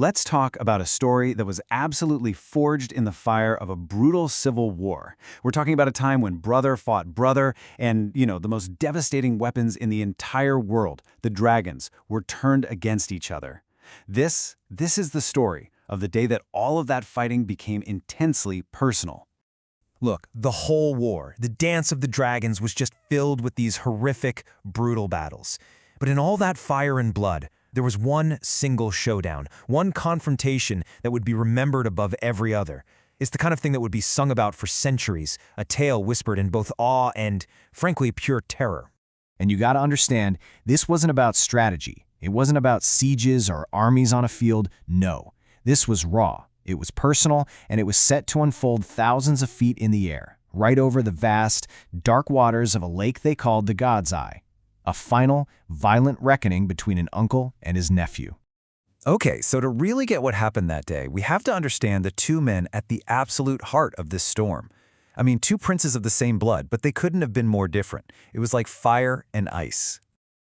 let's talk about a story that was absolutely forged in the fire of a brutal civil war. We're talking about a time when brother fought brother, and, the most devastating weapons in the entire world, the dragons, were turned against each other. This is the story of the day that all of that fighting became intensely personal. Look, the whole war, the Dance of the Dragons, was just filled with these horrific, brutal battles. But in all that fire and blood, there was one single showdown, one confrontation that would be remembered above every other. It's the kind of thing that would be sung about for centuries, a tale whispered in both awe and, frankly, pure terror. And you gotta understand, this wasn't about strategy. It wasn't about sieges or armies on a field. No, this was raw. It was personal, and it was set to unfold thousands of feet in the air, right over the vast, dark waters of a lake they called the God's Eye. A final, violent reckoning between an uncle and his nephew. Okay, so to really get what happened that day, we have to understand the two men at the absolute heart of this storm. I mean, two princes of the same blood, but they couldn't have been more different. It was like fire and ice.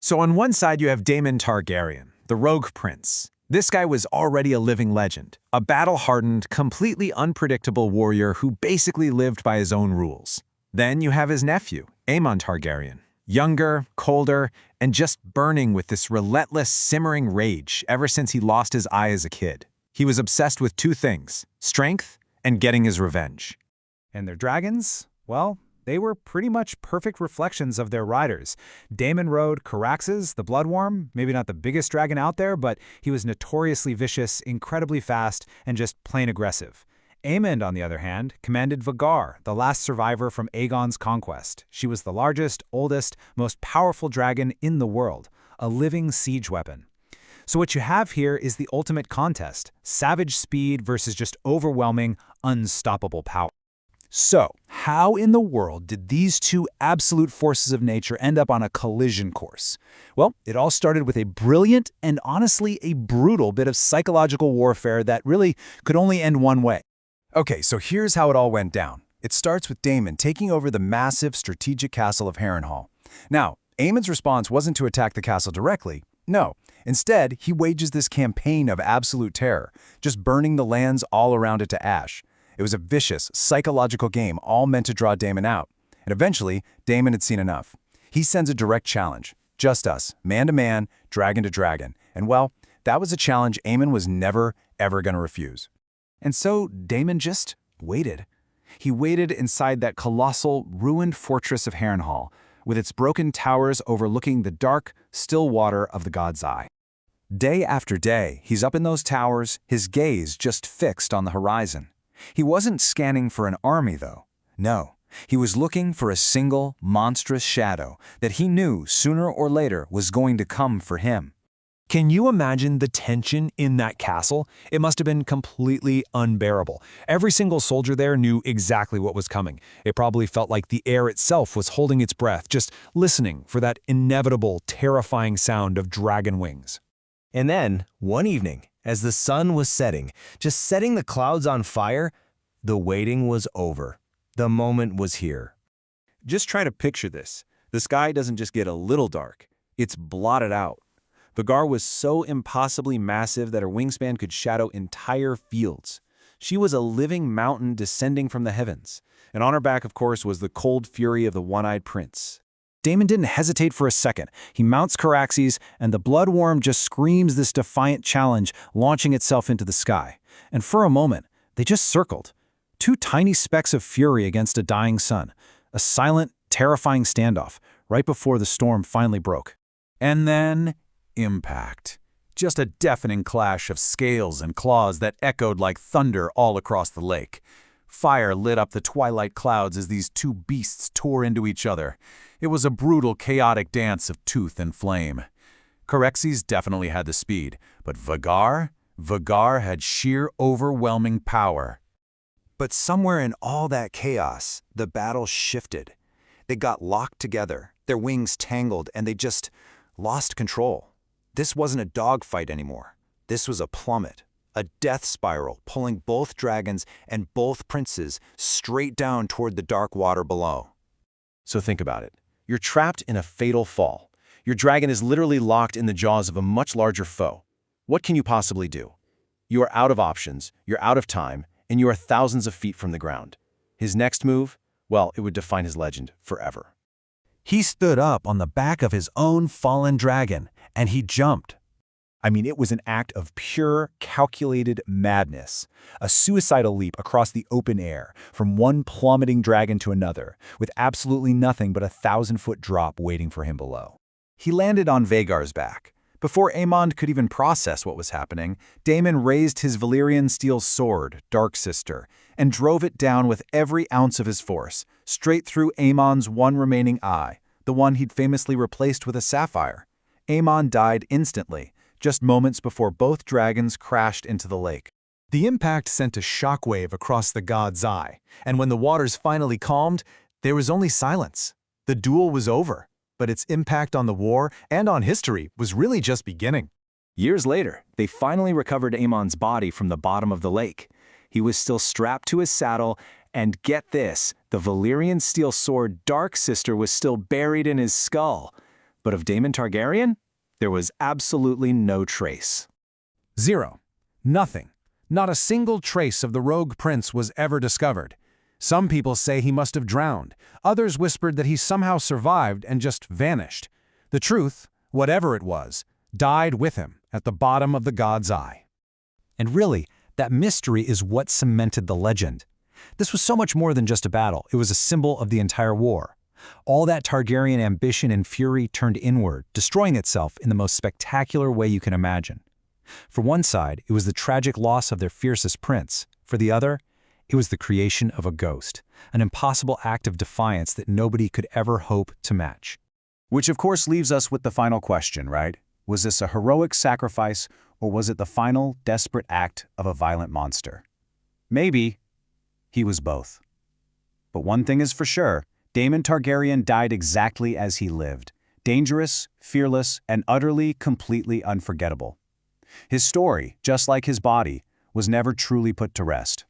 So on one side you have Daemon Targaryen, the rogue prince. This guy was already a living legend, a battle-hardened, completely unpredictable warrior who basically lived by his own rules. Then you have his nephew, Aemond Targaryen, younger, colder, and just burning with this relentless, simmering rage ever since he lost his eye as a kid. He was obsessed with two things: strength and getting his revenge. And their dragons? Well, they were pretty much perfect reflections of their riders. Daemon rode Caraxes, the Blood Wyrm, maybe not the biggest dragon out there, but he was notoriously vicious, incredibly fast, and just plain aggressive. Aemond, on the other hand, commanded Vhagar, the last survivor from Aegon's conquest. She was the largest, oldest, most powerful dragon in the world, a living siege weapon. So what you have here is the ultimate contest: savage speed versus just overwhelming, unstoppable power. So, how in the world did these two absolute forces of nature end up on a collision course? Well, it all started with a brilliant and honestly a brutal bit of psychological warfare that really could only end one way. Okay, so here's how it all went down. It starts with Daemon taking over the massive strategic castle of Harrenhal. Now, Aemond's response wasn't to attack the castle directly. No. Instead, he wages this campaign of absolute terror, just burning the lands all around it to ash. It was a vicious, psychological game all meant to draw Daemon out. And eventually, Daemon had seen enough. He sends a direct challenge. Just us, man to man, dragon to dragon. And well, that was a challenge Aemond was never, ever going to refuse. And so Daemon just waited. He waited inside that colossal, ruined fortress of Harrenhal, with its broken towers overlooking the dark, still water of the God's Eye. Day after day, he's up in those towers, his gaze just fixed on the horizon. He wasn't scanning for an army, though. No, he was looking for a single, monstrous shadow that he knew sooner or later was going to come for him. Can you imagine the tension in that castle? It must have been completely unbearable. Every single soldier there knew exactly what was coming. It probably felt like the air itself was holding its breath, just listening for that inevitable, terrifying sound of dragon wings. And then, one evening, as the sun was setting, just setting the clouds on fire, the waiting was over. The moment was here. Just try to picture this. The sky doesn't just get a little dark. It's blotted out. Vhagar was so impossibly massive that her wingspan could shadow entire fields. She was a living mountain descending from the heavens. And on her back, of course, was the cold fury of the one-eyed prince. Daemon didn't hesitate for a second. He mounts Caraxes, and the Blood Wyrm just screams this defiant challenge, launching itself into the sky. And for a moment, they just circled. Two tiny specks of fury against a dying sun. A silent, terrifying standoff, right before the storm finally broke. And then, impact. Just a deafening clash of scales and claws that echoed like thunder all across the lake. Fire lit up the twilight clouds as these two beasts tore into each other. It was a brutal, chaotic dance of tooth and flame. Caraxes definitely had the speed, but Vhagar had sheer, overwhelming power. But somewhere in all that chaos, the battle shifted. They got locked together, their wings tangled, and they just lost control. This wasn't a dogfight anymore. This was a plummet, a death spiral pulling both dragons and both princes straight down toward the dark water below. So think about it. You're trapped in a fatal fall. Your dragon is literally locked in the jaws of a much larger foe. What can you possibly do? You are out of options, you're out of time, and you are thousands of feet from the ground. His next move? Well, it would define his legend forever. He stood up on the back of his own fallen dragon, and he jumped. I mean, it was an act of pure, calculated madness. A suicidal leap across the open air, from one plummeting dragon to another, with absolutely nothing but a 1,000-foot drop waiting for him below. He landed on Vhagar's back. Before Aemond could even process what was happening, Daemon raised his Valyrian steel sword, Dark Sister, and drove it down with every ounce of his force, straight through Aemond's one remaining eye, the one he'd famously replaced with a sapphire. Aemond died instantly, just moments before both dragons crashed into the lake. The impact sent a shockwave across the god's eye, and when the waters finally calmed, there was only silence. The duel was over, but its impact on the war and on history was really just beginning. Years later, they finally recovered Aemond's body from the bottom of the lake. He was still strapped to his saddle, and get this, the Valyrian steel sword Dark Sister was still buried in his skull. But of Daemon Targaryen, there was absolutely no trace. Zero. Nothing. Not a single trace of the rogue prince was ever discovered. Some people say he must have drowned. Others whispered that he somehow survived and just vanished. The truth, whatever it was, died with him at the bottom of the god's eye. And really, that mystery is what cemented the legend. This was so much more than just a battle. It was a symbol of the entire war. All that Targaryen ambition and fury turned inward, destroying itself in the most spectacular way you can imagine. For one side, it was the tragic loss of their fiercest prince. For the other, it was the creation of a ghost, an impossible act of defiance that nobody could ever hope to match. Which of course leaves us with the final question, right? Was this a heroic sacrifice, or was it the final, desperate act of a violent monster? Maybe he was both. But one thing is for sure, Daemon Targaryen died exactly as he lived, dangerous, fearless, and utterly, completely unforgettable. His story, just like his body, was never truly put to rest.